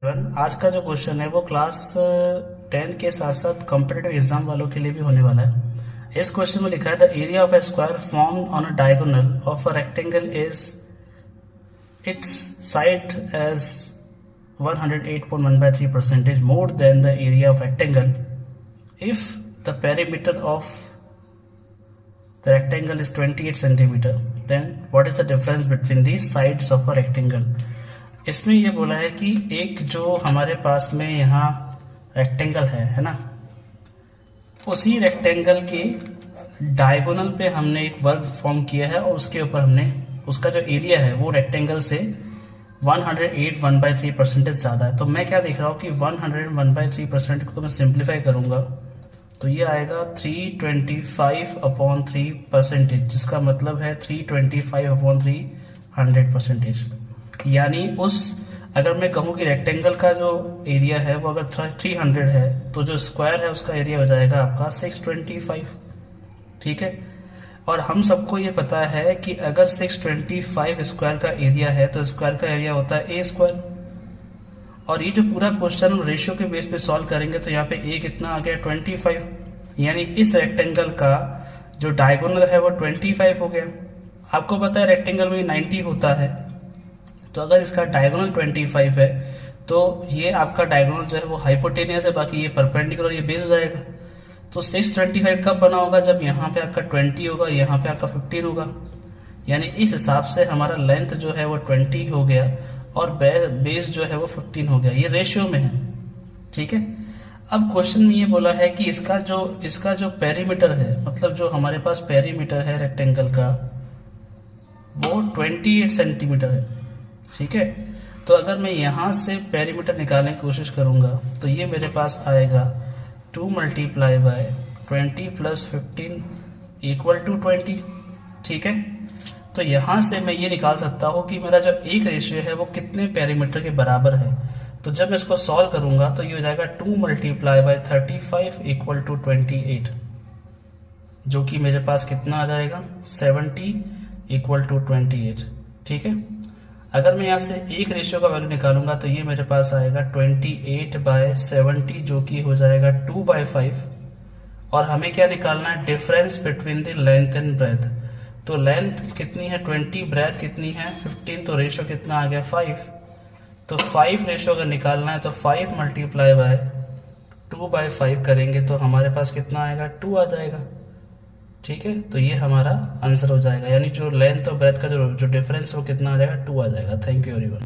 आज का जो क्वेश्चन है वो क्लास 10 के साथ साथ कॉम्पिटेटिव एग्जाम वालों के लिए भी होने वाला है। इस क्वेश्चन में लिखा है the area of a square form on a diagonal of a rectangle is its side edge 108.1/3% more than the area of rectangle if the perimeter of the rectangle is 28 centimeter, then what is the difference between the sides of a rectangle? इसमें ये बोला है कि एक जो हमारे पास में यहाँ रेक्टेंगल है ना, उसी रेक्टेंगल के डायगोनल पे हमने एक वर्ग फॉर्म किया है और उसके ऊपर हमने उसका जो एरिया है वो रेक्टेंगल से 108.1/3% ज़्यादा है। तो मैं क्या देख रहा हूँ कि 101/3% को मैं सिंप्लीफाई करूँगा तो ये आएगा 325/3%, जिसका मतलब है 325/300%। यानी उस अगर मैं कहूँ कि रेक्टेंगल का जो एरिया है वो अगर 300 है तो जो स्क्वायर है उसका एरिया हो जाएगा आपका 625। ठीक है, और हम सबको ये पता है कि अगर 625 स्क्वायर का एरिया है तो स्क्वायर का एरिया होता है ए स्क्वायर। और ये जो पूरा क्वेश्चन रेशियो के बेस पे सॉल्व करेंगे तो यहाँ पे ए कितना आ गया 25, यानी इस रेक्टेंगल का जो डायगोनल है वो 25 हो गया। आपको पता है रेक्टेंगल में 90 होता है, तो अगर इसका डायगोनल 25 है तो ये आपका डायगोनल जो है वो हाइपोटेनियस है, बाकी ये परपेंडिकुलर, ये बेस हो जाएगा। तो 625 कब बना होगा? जब यहाँ पे आपका 20 होगा, यहाँ पे आपका 15 होगा, यानी इस हिसाब से हमारा लेंथ जो है वो 20 हो गया और बेस जो है वो 15 हो गया। ये रेशियो में है। ठीक है, अब क्वेश्चन में ये बोला है कि इसका जो पेरीमीटर है, मतलब जो हमारे पास पेरीमीटर है रेक्टेंगल का वो 28 सेंटीमीटर है। ठीक है, तो अगर मैं यहाँ से पेरीमीटर निकालने की कोशिश करूँगा तो ये मेरे पास आएगा 2 × 20 + 15 = 20। ठीक है, तो यहाँ से मैं ये निकाल सकता हूँ कि मेरा जो एक रेशियो है वो कितने पेरीमीटर के बराबर है। तो जब मैं इसको सॉल्व करूँगा तो ये हो जाएगा 2 × 35 = 28, जो कि मेरे पास कितना आ जाएगा 70 = 28। ठीक है, अगर मैं यहाँ से एक रेशियो का वैल्यू निकालूंगा तो ये मेरे पास आएगा 28/70, जो कि हो जाएगा 2/5। और हमें क्या निकालना है? Difference between the length and breadth. तो लेंथ कितनी है 20, ब्रेथ कितनी है 15, तो रेशियो कितना आ गया 5। तो 5 रेशियो अगर निकालना है तो 5 × 2/5 करेंगे तो हमारे पास कितना आएगा 2 आ जाएगा। ठीक है, तो ये हमारा आंसर हो जाएगा, यानी जो लेंथ और ब्रेथ का जो डिफरेंस वो कितना आ जाएगा 2 आ जाएगा। Thank you everyone.